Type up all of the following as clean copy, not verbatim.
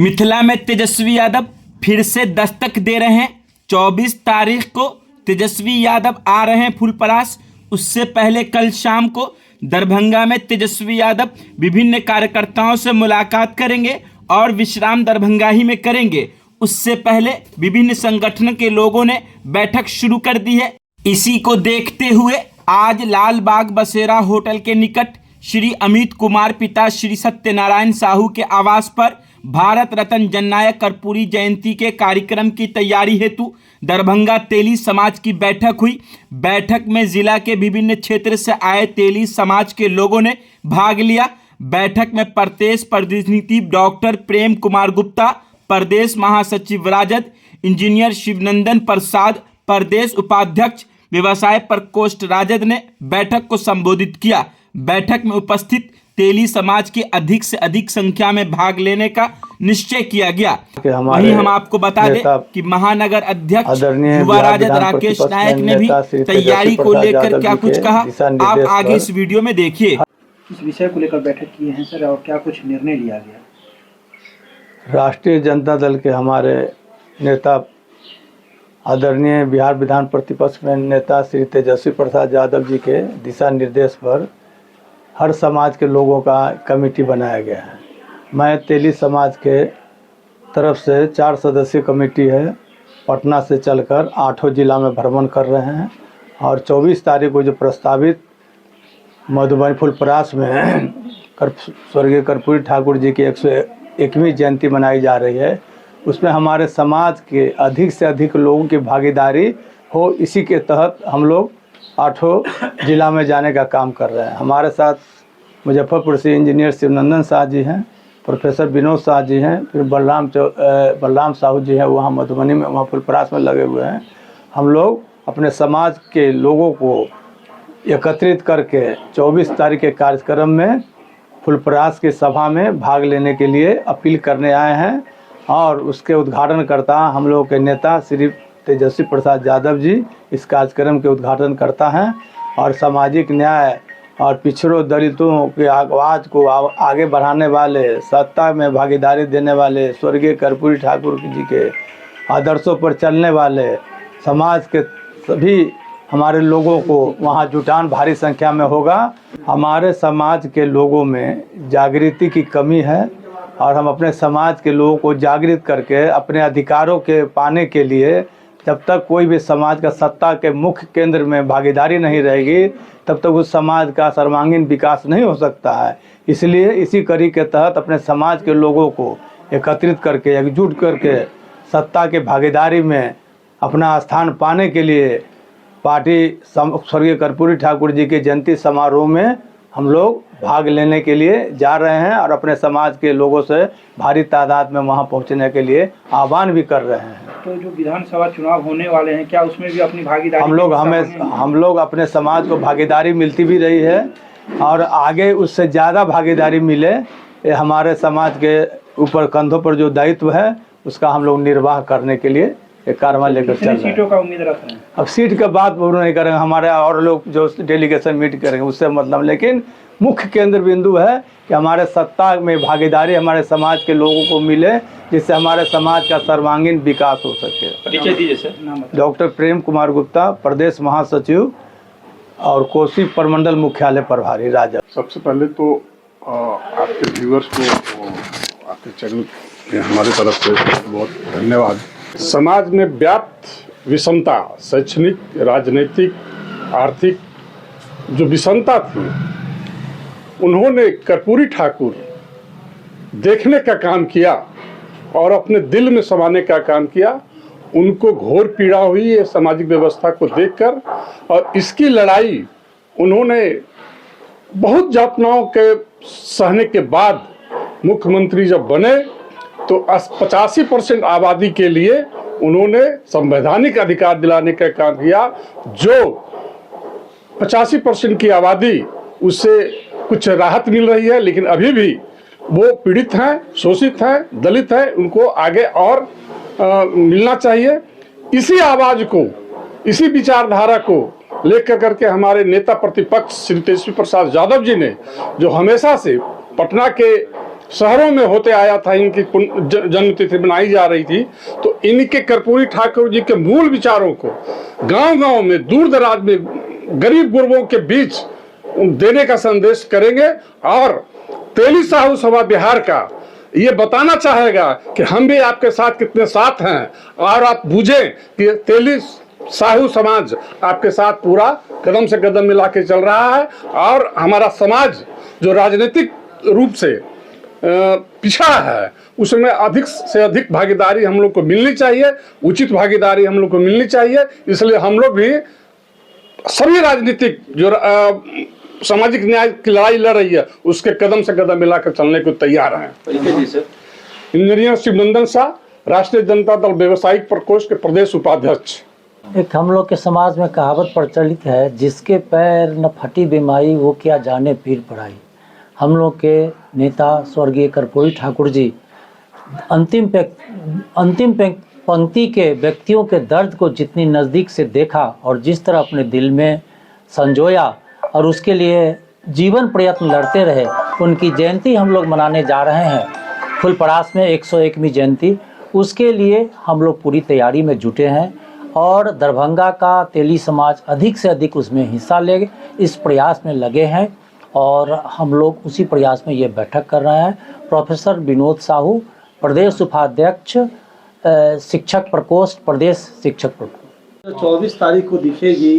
मिथिला में तेजस्वी यादव फिर से दस्तक दे रहे हैं। 24 तारीख को तेजस्वी यादव आ रहे हैं फुलपरास। उससे पहले कल शाम को दरभंगा में तेजस्वी यादव विभिन्न कार्यकर्ताओं से मुलाकात करेंगे और विश्राम दरभंगा ही में करेंगे। उससे पहले विभिन्न संगठन के लोगों ने बैठक शुरू कर दी है। इसी को देखते हुए आज लाल बाग बसेरा होटल के निकट श्री अमित कुमार पिता श्री सत्यनारायण साहू के आवास पर भारत रत्न जननायक कर्पूरी जयंती के कार्यक्रम की तैयारी हेतु दरभंगा तेली समाज की बैठक हुई। बैठक में जिला के विभिन्न क्षेत्र से आए तेली समाज के लोगों ने भाग लिया। बैठक में प्रदेश प्रतिनिधि डॉक्टर प्रेम कुमार गुप्ता, प्रदेश महासचिव राजद इंजीनियर शिवनंदन प्रसाद, प्रदेश उपाध्यक्ष व्यवसाय प्रकोष्ठ राजद ने बैठक को संबोधित किया। बैठक में उपस्थित तेली समाज की अधिक से अधिक संख्या में भाग लेने का निश्चय किया गया। वहीं हम आपको बता दें कि महानगर अध्यक्ष युवा राजद राकेश नायक ने भी तैयारी को लेकर क्या कुछ कहा, आप आगे इस वीडियो में देखिए। इस विषय को लेकर बैठक की है सर, और क्या कुछ निर्णय लिया गया? राष्ट्रीय जनता दल के हमारे नेता आदरणीय बिहार विधान प्रतिपक्ष में नेता श्री तेजस्वी प्रसाद यादव जी के दिशा निर्देश पर हर समाज के लोगों का कमेटी बनाया गया है। मैं तेली समाज के तरफ से 4 सदस्यीय कमेटी है, पटना से चलकर 8 जिला में भ्रमण कर रहे हैं और 24 तारीख को जो प्रस्तावित मधुबनी फुलपरास में स्वर्गीय कर्पूरी ठाकुर जी की 101वीं जयंती मनाई जा रही है, उसमें हमारे समाज के अधिक से अधिक लोगों की भागीदारी हो, इसी के तहत हम लोग 8 जिला में जाने का काम कर रहे हैं। हमारे साथ मुजफ्फरपुर से इंजीनियर शिवनंदन शाह जी हैं, प्रोफेसर विनोद शाह जी हैं, फिर बलराम साहू जी हैं, वहाँ मधुबनी में वहाँ फुलपरास में लगे हुए हैं। हम लोग अपने समाज के लोगों को एकत्रित करके 24 तारीख के कार्यक्रम में फुलपरास की सभा में भाग लेने के लिए अपील करने आए हैं और उसके उद्घाटनकर्ता हम लोग के नेता श्री तेजस्वी प्रसाद यादव जी इस कार्यक्रम के उद्घाटन करता हैं और सामाजिक न्याय और पिछड़ों दलितों के आवाज़ को आगे बढ़ाने वाले, सत्ता में भागीदारी देने वाले, स्वर्गीय कर्पूरी ठाकुर जी के आदर्शों पर चलने वाले समाज के सभी हमारे लोगों को वहाँ जुटान भारी संख्या में होगा। हमारे समाज के लोगों में जागृति की कमी है और हम अपने समाज के लोगों को जागृत करके अपने अधिकारों के पाने के लिए, जब तक कोई भी समाज का सत्ता के मुख्य केंद्र में भागीदारी नहीं रहेगी तब तक उस समाज का सर्वांगीण विकास नहीं हो सकता है। इसलिए इसी कड़ी के तहत अपने समाज के लोगों को एकत्रित करके, एकजुट करके सत्ता के भागीदारी में अपना स्थान पाने के लिए पार्टी स्वर्गीय कर्पूरी ठाकुर जी के जयंती समारोह में हम लोग भाग लेने के लिए जा रहे हैं और अपने समाज के लोगों से भारी तादाद में वहां पहुंचने के लिए आह्वान भी कर रहे हैं। तो जो विधानसभा चुनाव होने वाले हैं, क्या उसमें भी अपनी भागीदारी? हम लोग अपने समाज को भागीदारी मिलती भी रही है और आगे उससे ज़्यादा भागीदारी मिले, ये हमारे समाज के ऊपर कंधों पर जो दायित्व है उसका हम लोग निर्वाह करने के लिए एक कार्यक्रम लेकर चल रहे हैं। सीटों का उम्मीद रख रहे हैं? अब सीट के बात पूर्ण नहीं करेंगे, हमारे और लोग जो डेलीगेशन मीट करेंगे उससे मतलब, लेकिन मुख्य केंद्र बिंदु है कि हमारे सत्ता में भागीदारी हमारे समाज के लोगों को मिले, जिससे हमारे समाज का सर्वांगीण विकास हो सके। परिचय दीजिए सर। डॉक्टर प्रेम कुमार गुप्ता, प्रदेश महासचिव और कोसी प्रमंडल मुख्यालय प्रभारी राजद। सबसे पहले तो आपके व्यूअर्स को आपके चैनल में हमारी तरफ से बहुत धन्यवाद। समाज में व्याप्त विषमता, शैक्षणिक, राजनीतिक, आर्थिक जो विषमता थी, उन्होंने कर्पूरी ठाकुर देखने का काम किया और अपने दिल में समाने का काम किया। उनको घोर पीड़ा हुई है सामाजिक व्यवस्था को देखकर और इसकी लड़ाई उन्होंने बहुत यातनाओं के सहने के बाद मुख्यमंत्री जब बने तो 85% आबादी के लिए उन्होंने संवैधानिक अधिकार दिलाने का काम किया। जो 85% की आबादी, उससे कुछ राहत मिल रही है, लेकिन अभी भी वो पीड़ित हैं, शोषित हैं, दलित हैं, उनको आगे और मिलना चाहिए। इसी आवाज़ को, इसी विचारधारा को लेकर करके हमारे नेता प्रतिपक्ष श्री तेजस्वी प्रसाद यादव जी ने, जो हमेशा से पटना के शहरों में होते आया था, इनकी जन्मतिथि बनाई जा रही थी, तो इनके कर्पूरी ठाकुर जी के मूल विचारों को गांव-गांव में, दूर दराज में, गरीब गुरबों के बीच देने का संदेश करेंगे। और तेली साहू सभा बिहार का ये बताना चाहेगा कि हम भी आपके साथ कितने साथ हैं, और आप बूझें कि तेली साहू समाज आपके साथ पूरा कदम से कदम मिला के चल रहा है। और हमारा समाज जो राजनीतिक रूप से पिछड़ा है, उसमें अधिक से अधिक भागीदारी हम लोग को मिलनी चाहिए, उचित भागीदारी हम लोग को मिलनी चाहिए। इसलिए हम लोग भी सभी राजनीतिक जो सामाजिक न्याय की लड़ाई लड़ रही है, उसके कदम से कदम मिलाकर चलने को तैयार हैं। इंजीनियर शिवनंदन शाह, राष्ट्रीय जनता दल व्यवसायिक प्रकोष्ठ के प्रदेश उपाध्यक्ष। एक हम लोग के समाज में कहावत प्रचलित है, जिसके पैर न फटी बीमारी वो क्या जाने पीर पड़ाई। हम लोग के नेता स्वर्गीय कर्पूरी ठाकुर जी अंतिम पंक्ति के व्यक्तियों के दर्द को जितनी नज़दीक से देखा और जिस तरह अपने दिल में संजोया और उसके लिए जीवन प्रयत्न लड़ते रहे, उनकी जयंती हम लोग मनाने जा रहे हैं फुलपरास में 101वीं जयंती। उसके लिए हम लोग पूरी तैयारी में जुटे हैं और दरभंगा का तेली समाज अधिक से अधिक उसमें हिस्सा ले इस प्रयास में लगे हैं और हम लोग उसी प्रयास में ये बैठक कर रहे हैं। प्रोफेसर विनोद साहू, प्रदेश उपाध्यक्ष शिक्षक प्रकोष्ठ, प्रदेश शिक्षक प्रकोष्ठ। 24 तारीख को दिखेगी,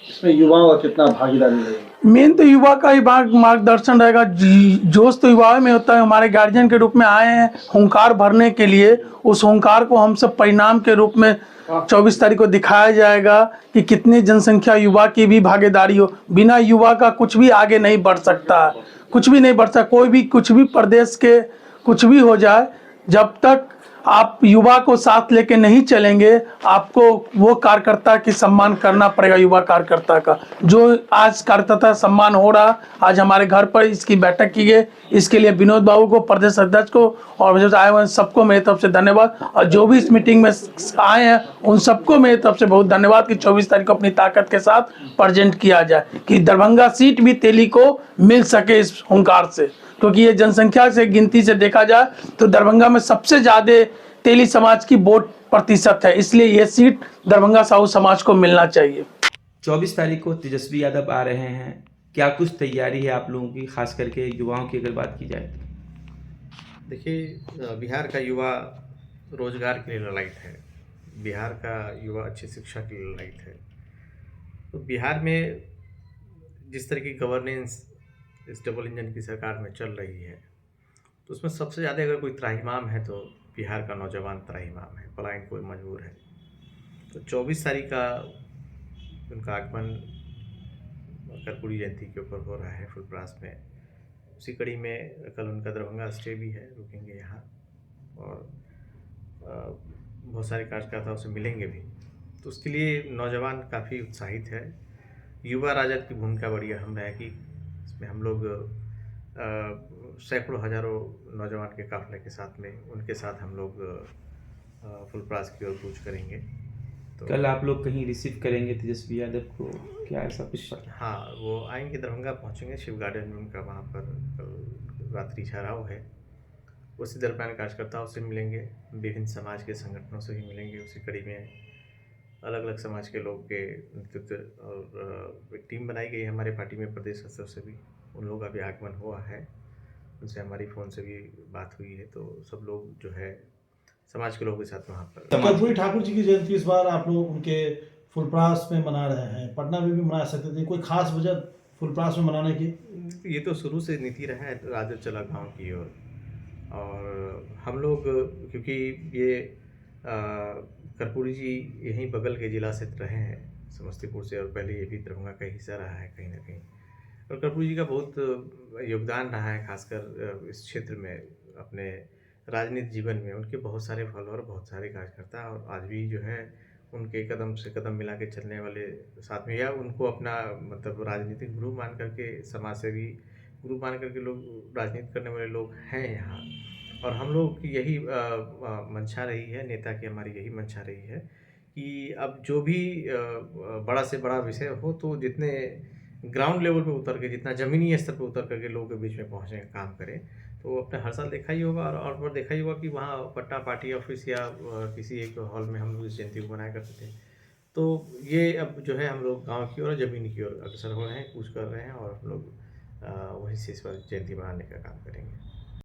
इसमें युवाओं का कितना भागीदारी रहेगी? मेन तो युवा का ही मार्गदर्शन रहेगा। जोश तो युवाओं में होता है। हमारे गार्जियन के रूप में आए हैं हुंकार भरने के लिए, उस हुंकार को हम सब परिणाम के रूप में 24 तारीख को दिखाया जाएगा कि कितनी जनसंख्या युवा की भी भागीदारी हो। बिना युवा का कुछ भी आगे नहीं बढ़ सकता, कुछ भी नहीं बढ़ सकता। कोई भी कुछ भी प्रदेश के कुछ भी हो जाए, जब तक आप युवा को साथ लेके नहीं चलेंगे, आपको वो कार्यकर्ता की सम्मान करना पड़ेगा। युवा कार्यकर्ता का जो आज कार्यकर्ता सम्मान हो रहा, आज हमारे घर पर इसकी बैठक की गई, इसके लिए विनोद बाबू को, प्रदेश अध्यक्ष को और जो आए हुए सबको मेरी तरफ से धन्यवाद। और जो भी इस मीटिंग में आए हैं उन सबको मेरी तरफ से बहुत धन्यवाद कि 24 तारीख को अपनी ताकत के साथ प्रेजेंट किया जाए कि दरभंगा सीट भी तेली को मिल सके इस हुंकार से। क्योंकि ये जनसंख्या से गिनती से देखा जाए तो दरभंगा में सबसे ज़्यादा तेली समाज की वोट प्रतिशत है, इसलिए ये सीट दरभंगा साहू समाज को मिलना चाहिए। 24 तारीख को तेजस्वी यादव आ रहे हैं, क्या कुछ तैयारी है आप लोगों की, खास करके युवाओं की अगर बात की जाए? देखिए, बिहार का युवा रोजगार के लिए ललायित है, बिहार का युवा अच्छी शिक्षा के लिए ललायित है। तो बिहार में जिस तरह की गवर्नेंस इस डबल इंजन की सरकार में चल रही है, तो उसमें सबसे ज़्यादा अगर कोई त्राहिमाम है तो बिहार का नौजवान त्राहिमाम है, पलायन को मजबूर है। तो 24 तारीख का उनका आगमन कर्पूरी जयंती के ऊपर हो रहा है फुलपरास में। उसी कड़ी में कल उनका दरभंगा स्टे भी है, रुकेंगे यहाँ और बहुत सारे कार्यकर्ताओं से मिलेंगे भी। तो उसके लिए नौजवान काफ़ी उत्साहित है। युवा राजद की भूमिका बड़ी अहम रहेगी। इसमें हम लोग सैकड़ों हजारों नौजवान के काफिले के साथ में उनके साथ हम लोग फुलपरास की ओर कूच करेंगे। तो कल आप लोग कहीं रिसीव करेंगे तेजस्वी यादव को, क्या ऐसा कुछ? हाँ, वो आएंगे, दरभंगा पहुंचेंगे, शिव गार्डन में उनका वहाँ पर कल रात्रि ठहराव है। उसी दरम्यान कार्यकर्ताओं से मिलेंगे, विभिन्न समाज के संगठनों से भी मिलेंगे। उसी कड़ी में अलग अलग समाज के लोग के नेतृत्व और एक टीम बनाई गई है हमारे पार्टी में, प्रदेश स्तर से भी उन लोगों का भी आगमन हुआ है। उनसे हमारी फ़ोन से भी बात हुई है। तो सब लोग जो है समाज के लोगों के साथ वहाँ पर। कर्पूरी ठाकुर जी की जयंती इस बार आप लोग उनके फुलपरास में मना रहे हैं, पटना में भी मना सकते थे, कोई खास वजह फुलपरास में मनाने की? ये तो शुरू से नीति रहा है राजद चला गाँव की ओर, और हम लोग क्योंकि ये कर्पूरी जी यहीं बगल के ज़िला से रहे हैं, समस्तीपुर से, और पहले ये भी दरभंगा का हिस्सा रहा है कहीं ना कहीं। और कर्पूरी जी का बहुत योगदान रहा है, खासकर इस क्षेत्र में अपने राजनीतिक जीवन में। उनके बहुत सारे फॉलोअर, बहुत सारे कार्यकर्ता, और आज भी जो है उनके कदम से कदम मिला के चलने वाले साथ में, या उनको अपना मतलब राजनीतिक गुरु मान करके, समाज सेवी गुरु मान करके लोग राजनीति करने वाले लोग हैं यहाँ। और हम लोग की यही मंशा रही है, नेता की हमारी यही मंशा रही है कि अब जो भी बड़ा से बड़ा विषय हो तो जितने ग्राउंड लेवल पे उतर के, जितना ज़मीनी स्तर पे उतर करके लोगों के बीच में पहुँचने का काम करें। तो आपने हर साल देखा ही होगा और पर देखा ही होगा कि वहाँ पटना पार्टी ऑफिस या किसी एक हॉल में हम लोग इस जयंती को मनाया करते थे। तो ये अब जो है हम लोग गांव की ओर ज़मीन की ओर अग्रसर हो रहे हैं, कूच कर रहे हैं और हम लोग वहीं से इस बार जयंती मनाने का काम करेंगे।